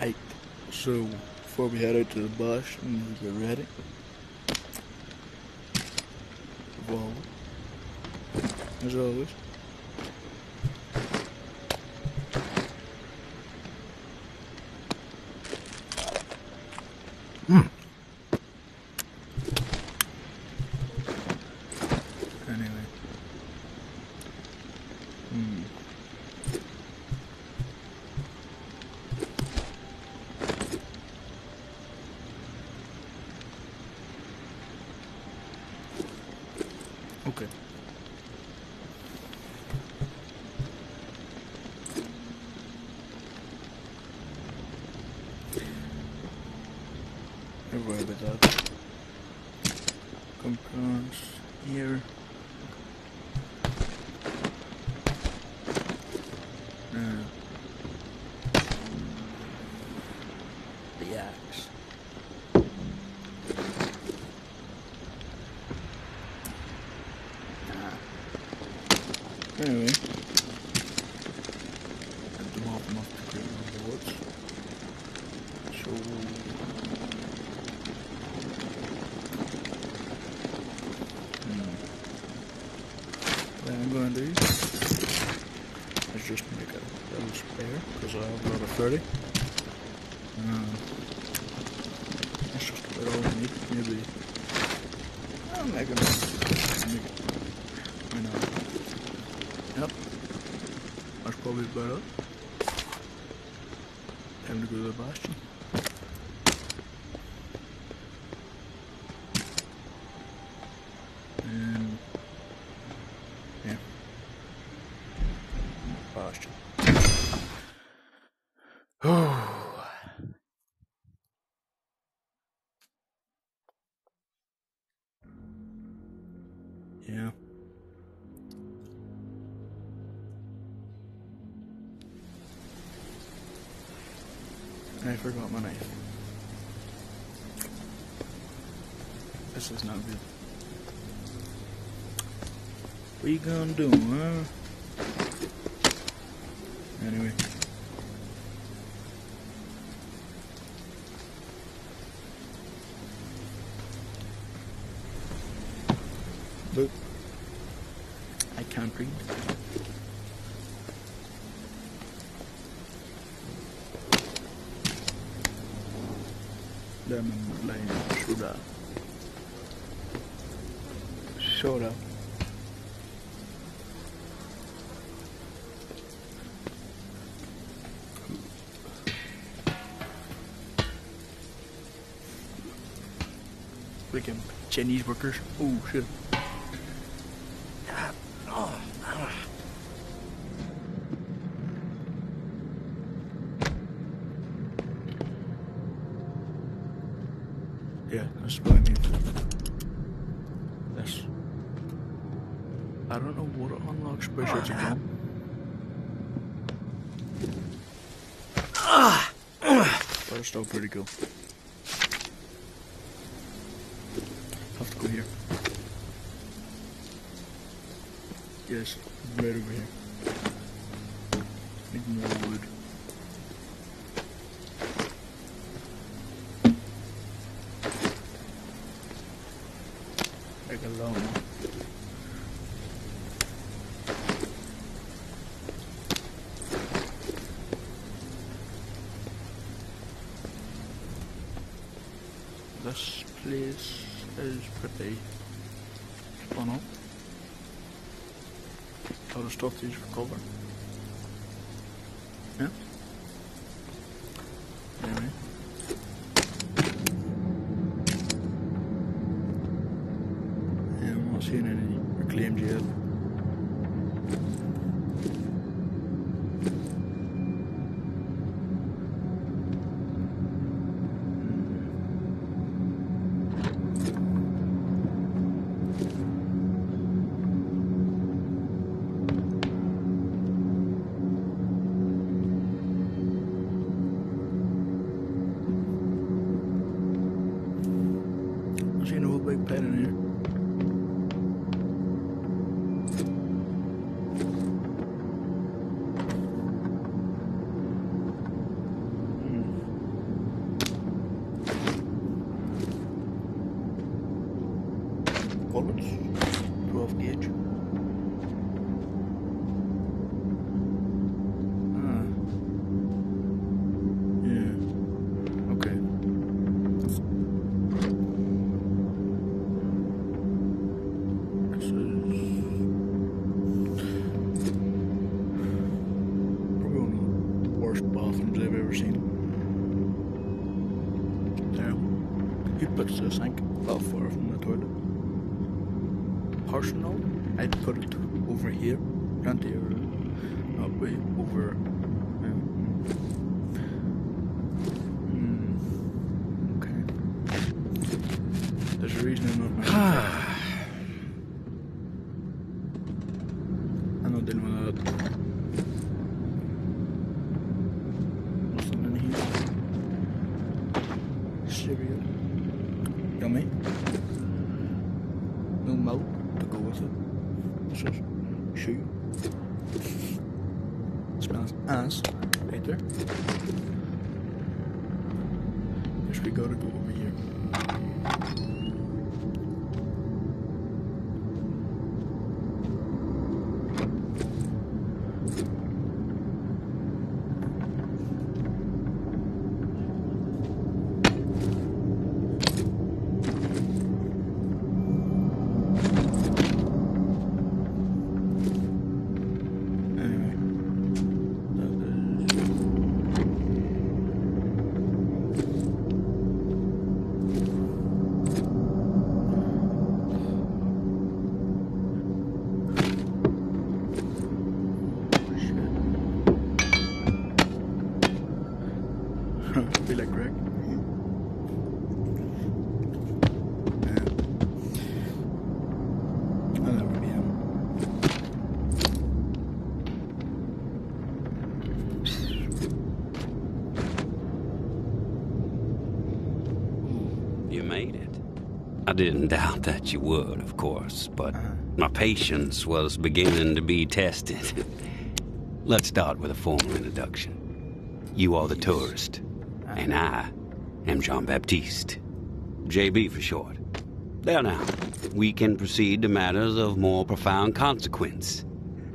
Hey, so before we head out to the bus and get ready, well, as always, anyway, hmm, okay. Never worry about that. Come across here. Now, the axe. Anyway, have to mop them up to create more boards. So, what I'm going to do is just make a little spare because I have a lot of 30. That's just about all I need. Maybe I'll make it. Why not? Yep, that's probably about it. Time to go to the bastion. And yeah, bastion. Oh, yeah. I forgot my knife. This is not good. What you gonna do, huh? Anyway. Look. I can't read. Lemon lime soda. Soda. Freaking Chinese workers. Oh shit. Yeah, that's what I mean. This. I don't know what it unlocks, but it's a gun. But it's still pretty cool. Have to go here. Yes, right over here. Need more wood. Like a long one. This place is pretty spun up. A lot of stuff to use for cover. Yeah. Anyway. Yeah, I'm not seeing any reclaimed yet. I see no big pen in here. worst bathrooms I've ever seen. There. Who puts the sink that far from the toilet? Personal, I'd put it over here. Plenty of that way over. Okay. There's a reason I'm not. I'm not dealing with that. Nothing in here. Cereal. Yummy. No milk to go with it. This is shoe. Smells ass right there. Guess we gotta go over here. Be like Greg. I'll never be him. You made it. I didn't doubt that you would, of course, but my patience was beginning to be tested. Let's start with a formal introduction. You are the tourist. And I am Jean-Baptiste. JB for short. There now, we can proceed to matters of more profound consequence.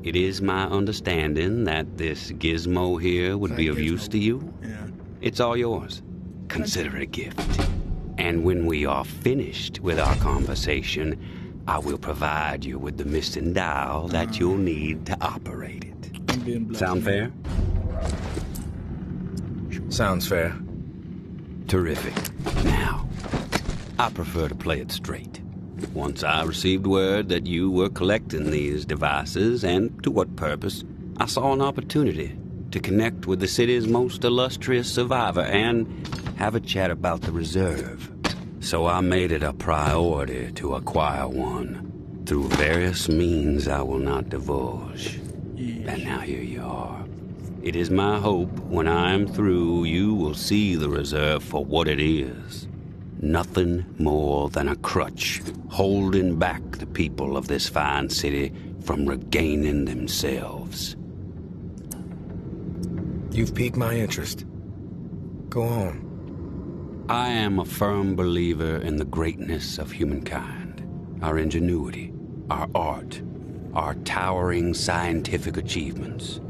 It is my understanding that this gizmo here would be of use to you. Yeah. It's all yours. Consider it a gift. And when we are finished with our conversation, I will provide you with the missing dial that you'll need to operate it. Sound fair? Sounds fair. Terrific. Now, I prefer to play it straight. Once I received word that you were collecting these devices, and to what purpose, I saw an opportunity to connect with the city's most illustrious survivor and have a chat about the reserve. So I made it a priority to acquire one, through various means I will not divulge. And now here you are. It is my hope when I am through, you will see the reserve for what it is. Nothing more than a crutch holding back the people of this fine city from regaining themselves. You've piqued my interest. Go on. I am a firm believer in the greatness of humankind, our ingenuity, our art, our towering scientific achievements.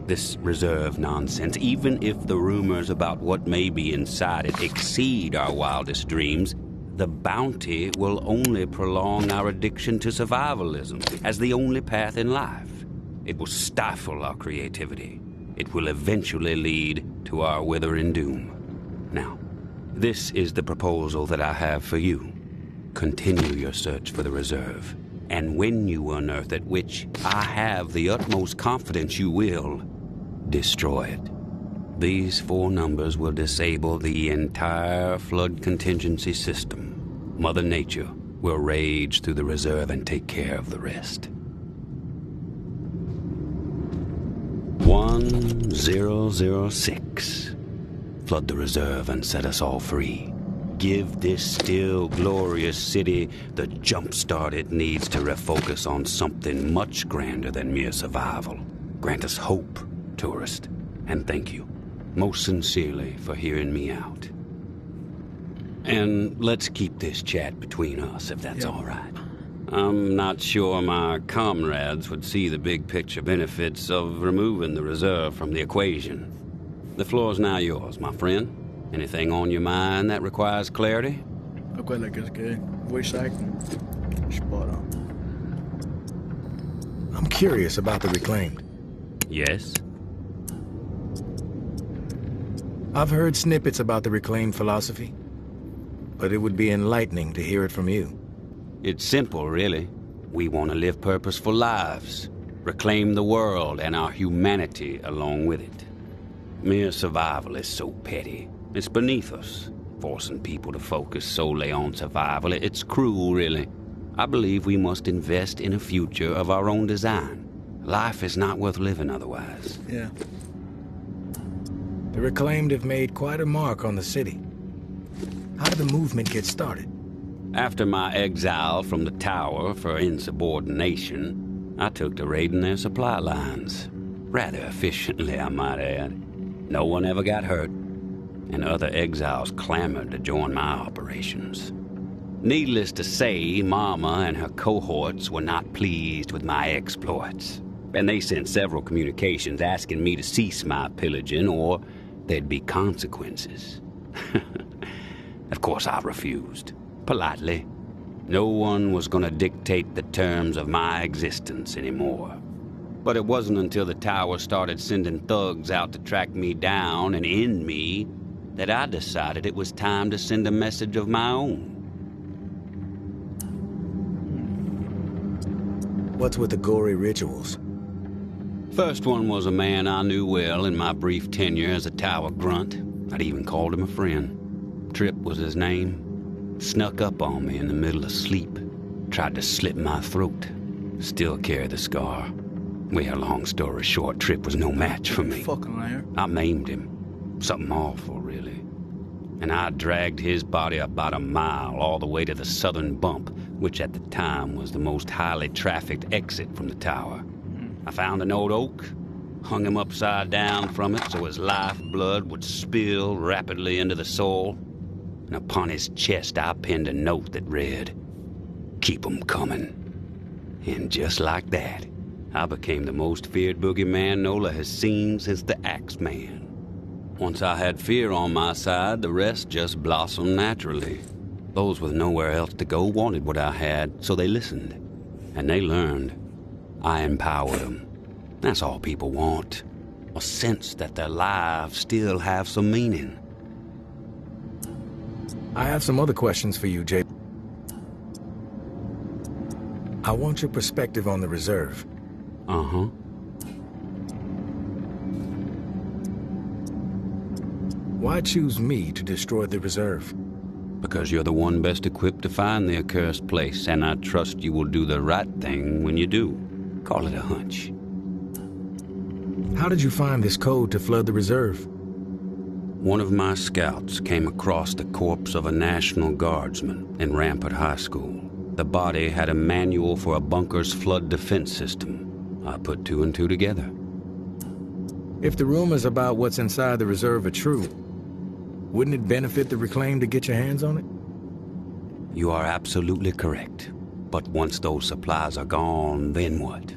This reserve nonsense, even if the rumors about what may be inside it exceed our wildest dreams, the bounty will only prolong our addiction to survivalism as the only path in life. It will stifle our creativity. It will eventually lead to our withering doom. Now, this is the proposal that I have for you. Continue your search for the reserve, and when you unearth it, which I have the utmost confidence you will, destroy it. These 4 numbers will disable the entire flood contingency system. Mother Nature will rage through the reserve and take care of the rest. 1006. Flood the reserve and set us all free. Give this still glorious city the jump start it needs to refocus on something much grander than mere survival. Grant us hope, tourist, and thank you, most sincerely, for hearing me out. And let's keep this chat between us, if that's all right. I'm not sure my comrades would see the big picture benefits of removing the reserve from the equation. The floor's now yours, my friend. Anything on your mind that requires clarity? I quite like this guy. Voice acting. Spot on. I'm curious about the reclaimed. Yes? I've heard snippets about the reclaimed philosophy, but it would be enlightening to hear it from you. It's simple, really. We want to live purposeful lives, reclaim the world and our humanity along with it. Mere survival is so petty. It's beneath us, forcing people to focus solely on survival. It's cruel, really. I believe we must invest in a future of our own design. Life is not worth living otherwise. Yeah. The Reclaimed have made quite a mark on the city. How did the movement get started? After my exile from the tower for insubordination, I took to raiding their supply lines. Rather efficiently, I might add. No one ever got hurt, and other exiles clamored to join my operations. Needless to say, Mama and her cohorts were not pleased with my exploits, and they sent several communications asking me to cease my pillaging or there'd be consequences. Of course, I refused. Politely. No one was going to dictate the terms of my existence anymore. But it wasn't until the tower started sending thugs out to track me down and end me that I decided it was time to send a message of my own. What's with the gory rituals? First one was a man I knew well in my brief tenure as a tower grunt. I'd even called him a friend. Trip was his name. Snuck up on me in the middle of sleep. Tried to slit my throat. Still carry the scar. Well, long story short, Trip was no match for me. Fucking liar. I maimed him. Something awful, really. And I dragged his body about a mile all the way to the southern bump, which at the time was the most highly trafficked exit from the tower. I found an old oak, hung him upside down from it so his lifeblood would spill rapidly into the soil. And upon his chest I pinned a note that read, "Keep 'em coming." And just like that, I became the most feared boogeyman NOLA has seen since the Axeman. Once I had fear on my side, the rest just blossomed naturally. Those with nowhere else to go wanted what I had, so they listened. And they learned. I empowered them. That's all people want. A sense that their lives still have some meaning. I have some other questions for you, Jay. I want your perspective on the reserve. Uh-huh. Why choose me to destroy the reserve? Because you're the one best equipped to find the accursed place, and I trust you will do the right thing when you do. Call it a hunch. How did you find this code to flood the reserve? One of my scouts came across the corpse of a National Guardsman in Rampart High School. The body had a manual for a bunker's flood defense system. I put two and two together. If the rumors about what's inside the reserve are true, wouldn't it benefit the Reclaimed to get your hands on it? You are absolutely correct. But once those supplies are gone, then what?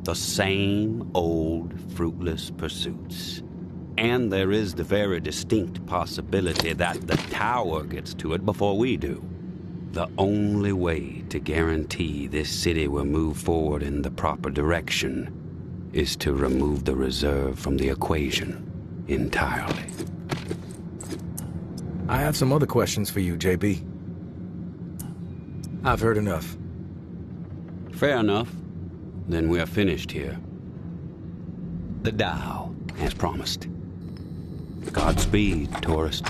The same old fruitless pursuits. And there is the very distinct possibility that the tower gets to it before we do. The only way to guarantee this city will move forward in the proper direction is to remove the reserve from the equation entirely. I have some other questions for you, JB. I've heard enough. Fair enough. Then we are finished here. The dial, as promised. Godspeed, tourist.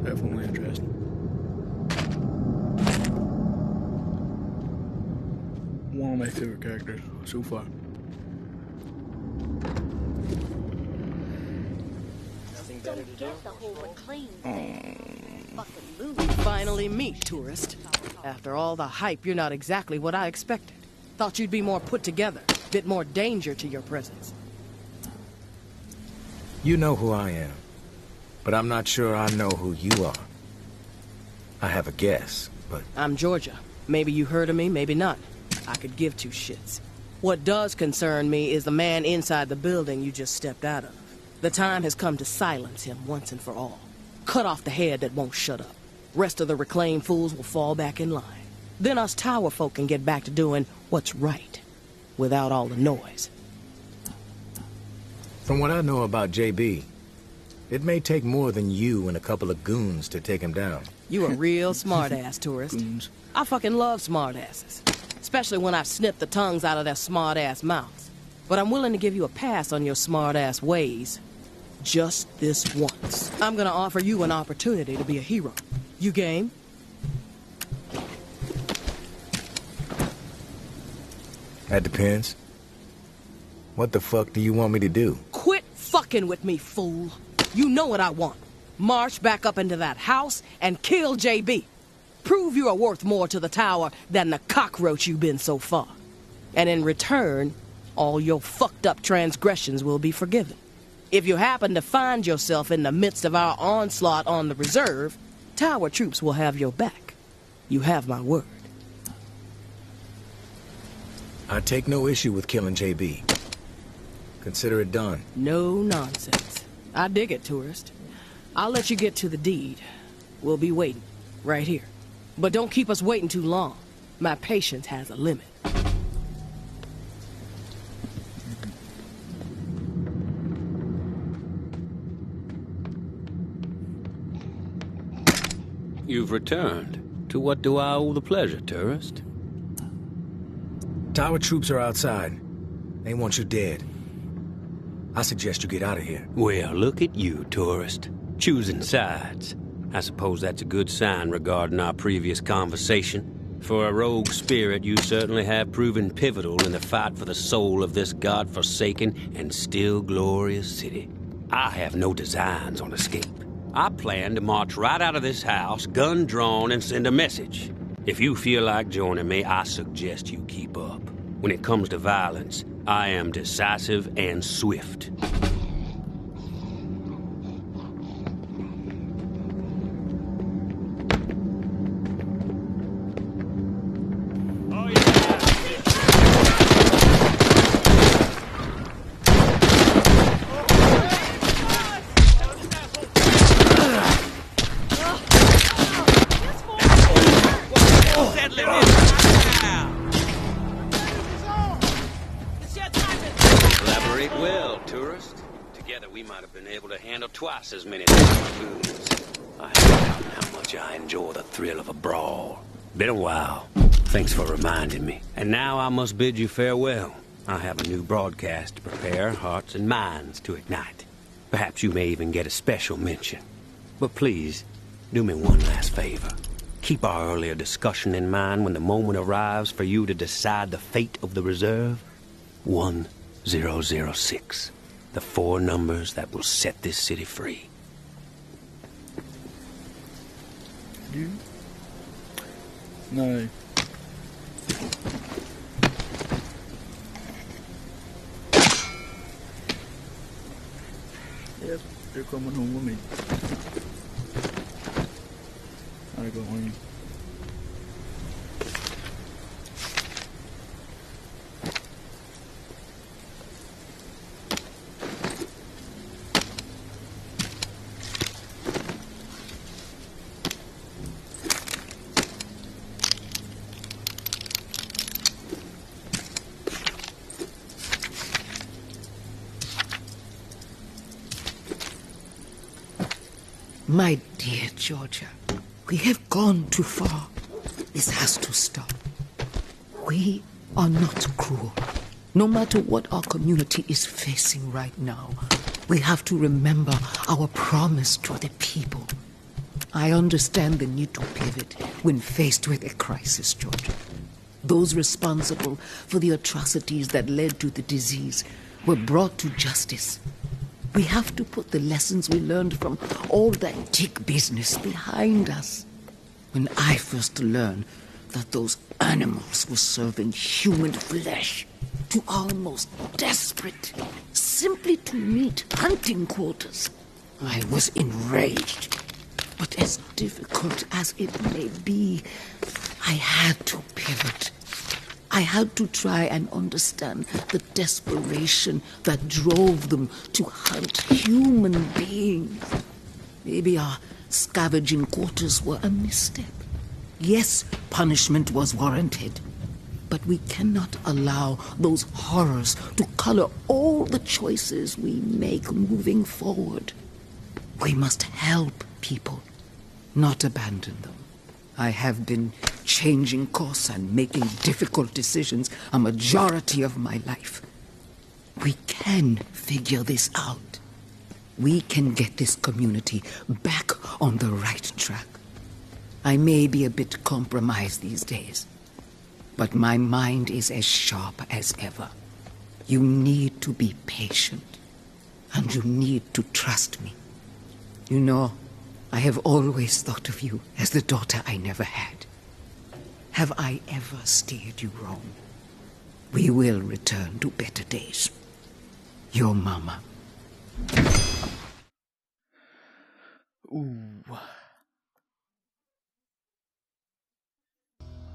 Definitely interesting. One of my favorite characters so far. Nothing better to do. The whole reclaim fucking move. Finally meet, tourist. After all the hype, you're not exactly what I expected. Thought you'd be more put together, bit more danger to your presence. You know who I am, but I'm not sure I know who you are. I have a guess, but... I'm Georgia. Maybe you heard of me, maybe not. I could give two shits. What does concern me is the man inside the building you just stepped out of. The time has come to silence him once and for all. Cut off the head that won't shut up. Rest of the reclaimed fools will fall back in line. Then us tower folk can get back to doing what's right, without all the noise. From what I know about JB, it may take more than you and a couple of goons to take him down. You a real smart-ass, tourist. Goons. I fucking love smart-asses. Especially when I've snipped the tongues out of their smart-ass mouths. But I'm willing to give you a pass on your smart-ass ways. Just this once. I'm gonna offer you an opportunity to be a hero. You game? That depends. What the fuck do you want me to do? Quit fucking with me, fool. You know what I want. March back up into that house and kill JB. Prove you are worth more to the tower than the cockroach you've been so far. And in return, all your fucked up transgressions will be forgiven. If you happen to find yourself in the midst of our onslaught on the reserve, tower troops will have your back. You have my word. I take no issue with killing JB. Consider it done. No nonsense. I dig it, tourist. I'll let you get to the deed. We'll be waiting, right here. But don't keep us waiting too long. My patience has a limit. You've returned. To what do I owe the pleasure, tourist? Tower troops are outside. They want you dead. I suggest you get out of here. Well, look at you, tourist. Choosing sides. I suppose that's a good sign regarding our previous conversation. For a rogue spirit, you certainly have proven pivotal in the fight for the soul of this godforsaken and still glorious city. I have no designs on escape. I plan to march right out of this house, gun drawn, and send a message. If you feel like joining me, I suggest you keep up. When it comes to violence, I am decisive and swift. Collaborate well, tourist. Together we might have been able to handle twice as many foods. I have forgotten how much I enjoy the thrill of a brawl. Been a while. Thanks for reminding me. And now I must bid you farewell. I have a new broadcast to prepare hearts and minds to ignite. Perhaps you may even get a special mention. But please, do me one last favor. Keep our earlier discussion in mind when the moment arrives for you to decide the fate of the reserve. 1006. The 4 numbers that will set this city free. You? No. Yep, they're coming home with me. I go home. My dear Georgia, we have gone too far. This has to stop. We are not cruel. No matter what our community is facing right now, we have to remember our promise to the people. I understand the need to pivot when faced with a crisis, Georgia. Those responsible for the atrocities that led to the disease were brought to justice. We have to put the lessons we learned from all that tick business behind us. When I first learned that those animals were serving human flesh to our most desperate, simply to meet hunting quotas, I was enraged. But as difficult as it may be, I had to pivot. I had to try and understand the desperation that drove them to hunt human beings. Maybe our scavenging quarters were a misstep. Yes, punishment was warranted. But we cannot allow those horrors to color all the choices we make moving forward. We must help people, not abandon them. I have been changing course and making difficult decisions a majority of my life. We can figure this out. We can get this community back on the right track. I may be a bit compromised these days, but my mind is as sharp as ever. You need to be patient, and you need to trust me. You know, I have always thought of you as the daughter I never had. Have I ever steered you wrong? We will return to better days. Your mama. Ooh.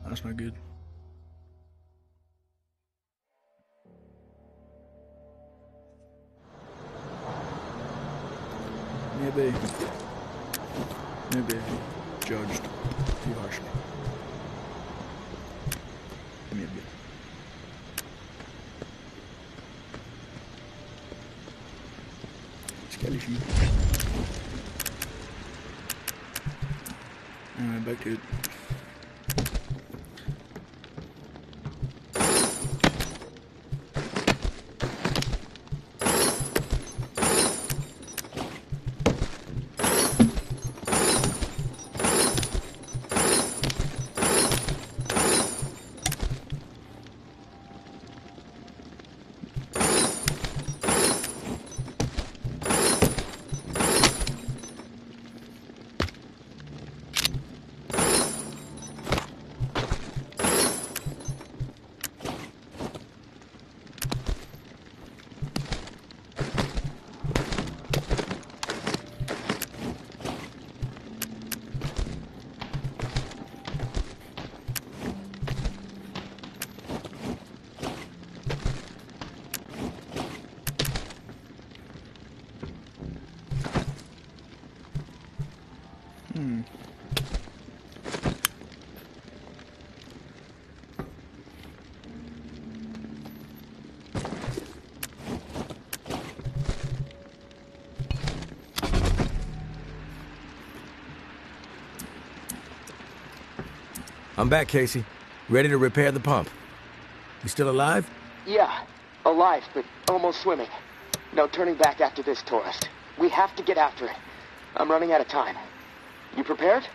That's not good. Maybe judged too harshly. Maybe. Skelly sheep. Alright, back to it. I'm back, Casey. Ready to repair the pump. You still alive? Yeah, alive, but almost swimming. No turning back after this, tourist. We have to get after it. I'm running out of time. You prepared?